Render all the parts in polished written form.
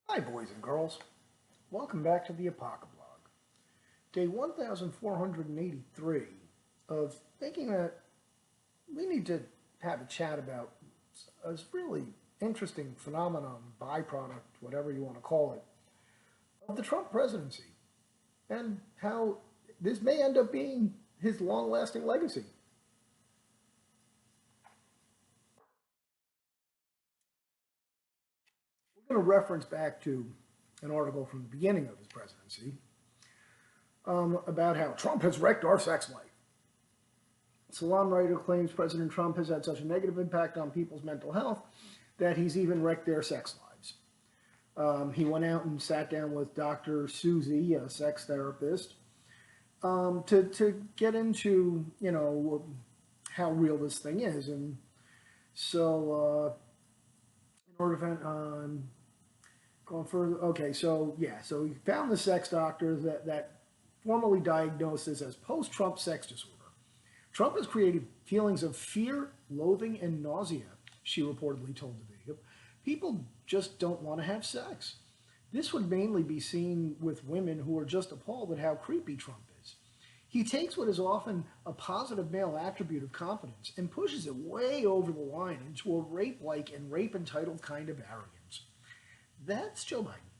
Hi, boys and girls. Welcome back to the Apocablog. Day 1483 of thinking that we need to have a chat about a really interesting phenomenon, byproduct, whatever you want to call it, of the Trump presidency and how this may end up being his long lasting legacy. We're going to reference back to an article from the beginning of his presidency about how Trump has wrecked our sex life. Salon writer claims President Trump has had such a negative impact on people's mental health that he's even wrecked their sex lives. He went out and sat down with Dr. Susie, a sex therapist, to get into, how real this thing is. And so, in order to, going further, okay, so yeah, so he found the sex doctor that formally diagnosed this as post-Trump sex disorder. Trump has created feelings of fear, loathing, and nausea, she reportedly told the video. People just don't want to have sex. This would mainly be seen with women who are just appalled at how creepy Trump is. He takes what is often a positive male attribute of confidence and pushes it way over the line into a rape-like and rape-entitled kind of arrogance. That's Joe Biden.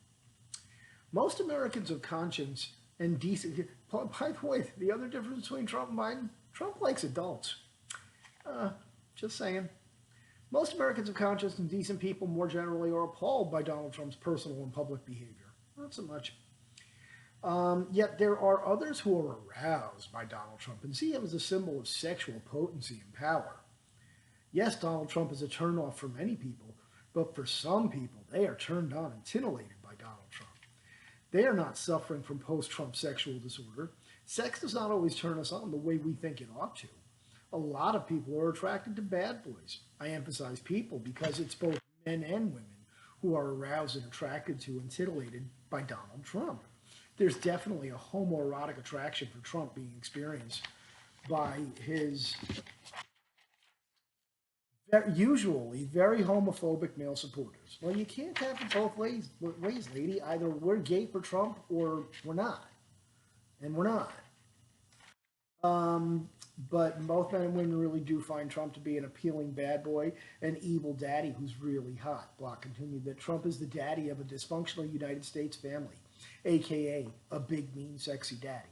Most Americans of conscience and decent. By the way, the other difference between Trump and Biden, Trump likes adults. Just saying. Most Americans of conscience and decent people more generally are appalled by Donald Trump's personal and public behavior. Not so much. Yet there are others who are aroused by Donald Trump and see him as a symbol of sexual potency and power. Yes, Donald Trump is a turnoff for many people, but for some people, they are turned on and titillated by Donald Trump. They are not suffering from post-Trump sexual disorder. Sex does not always turn us on the way we think it ought to. A lot of people are attracted to bad boys. I emphasize people because it's both men and women who are aroused and attracted to and titillated by Donald Trump. There's definitely a homoerotic attraction for Trump being experienced by his usually very homophobic male supporters. Well, you can't have it both ways, lady. Either we're gay for Trump or we're not. And we're not. But both men and women really do find Trump to be an appealing bad boy, an evil daddy who's really hot. Block continued that Trump is the daddy of a dysfunctional United States family, aka a big, mean, sexy daddy,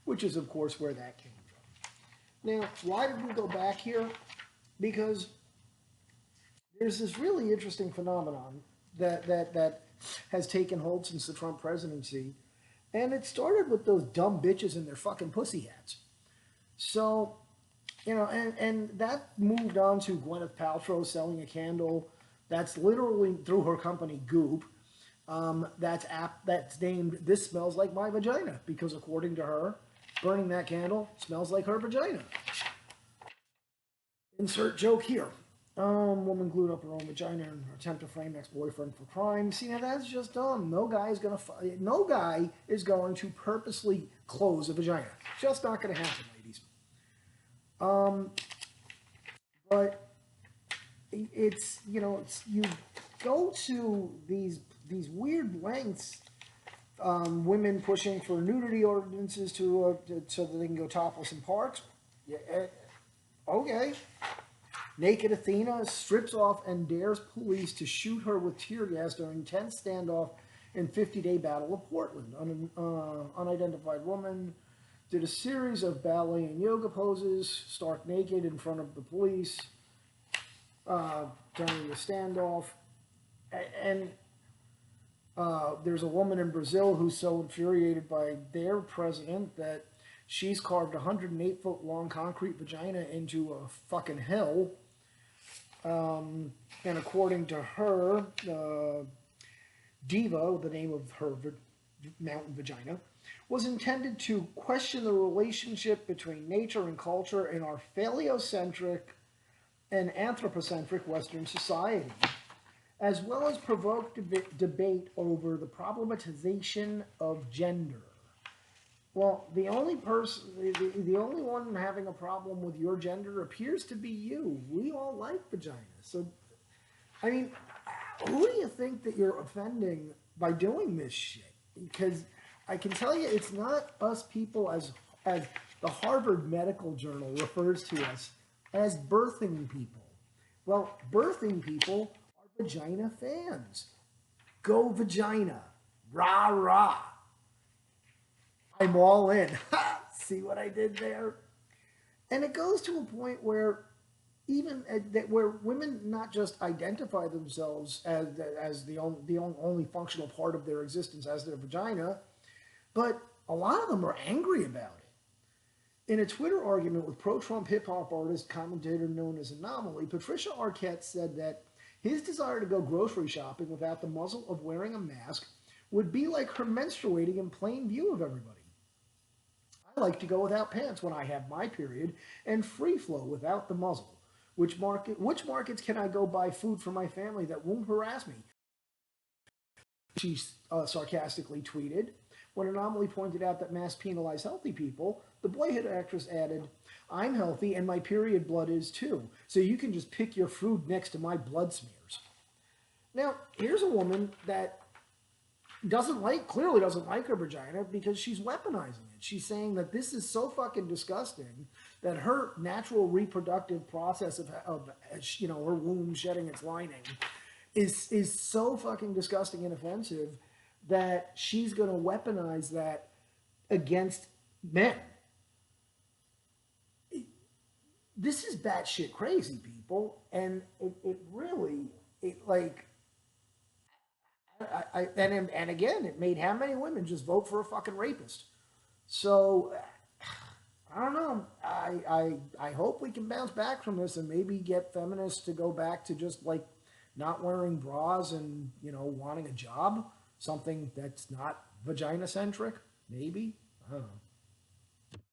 which is, of course, where that came from. Now, why did we go back here? Because there's this really interesting phenomenon that has taken hold since the Trump presidency, and it started with those dumb bitches and their fucking pussy hats. So, and that moved on to Gwyneth Paltrow selling a candle that's literally through her company Goop. That's named "This Smells Like My Vagina" because according to her, burning that candle smells like her vagina. Insert joke here. Woman glued up her own vagina in her attempt to frame ex-boyfriend for crime. See, now that's just dumb. No guy is going to purposely close a vagina. Just not going to happen, ladies. But it's you go to these weird lengths. Women pushing for nudity ordinances so that they can go topless in parks. Yeah, okay. Naked Athena strips off and dares police to shoot her with tear gas during tense standoff in 50-day Battle of Portland. Unidentified woman did a series of ballet and yoga poses, stark naked in front of the police during the standoff. And there's a woman in Brazil who's so infuriated by their president that she's carved a 108-foot long concrete vagina into a fucking hill. And according to her, Diva, the name of her mountain vagina, was intended to question the relationship between nature and culture in our phallocentric and anthropocentric Western society, as well as provoke debate over the problematization of gender. Well, the only one having a problem with your gender appears to be you. We all like vaginas. So, I mean, who do you think that you're offending by doing this shit. Because I can tell you, it's not us people as the Harvard Medical Journal refers to us as birthing people. Well, birthing people are vagina fans. Go vagina. Rah, rah. I'm all in. See what I did there? And it goes to a point where even where women not just identify themselves as the only functional part of their existence as their vagina, but a lot of them are angry about it. In a Twitter argument with pro-Trump hip-hop artist commentator known as Anomaly, Patricia Arquette said that his desire to go grocery shopping without the muzzle of wearing a mask would be like her menstruating in plain view of everybody. I like to go without pants when I have my period and free flow without the muzzle. Which markets can I go buy food for my family that won't harass me? She sarcastically tweeted. When Anomaly pointed out that masks penalize healthy people, the boyhood actress added, I'm healthy and my period blood is too, so you can just pick your food next to my blood smears. Now, here's a woman that clearly doesn't like her vagina because she's weaponizing it. She's saying that this is so fucking disgusting that her natural reproductive process of her womb shedding its lining is so fucking disgusting and offensive that she's going to weaponize that against men. This is batshit crazy, people, and it really and again, it made how many women just vote for a fucking rapist? So I don't know. I hope we can bounce back from this and maybe get feminists to go back to just like not wearing bras and wanting a job, something that's not vagina centric. Maybe, I don't know.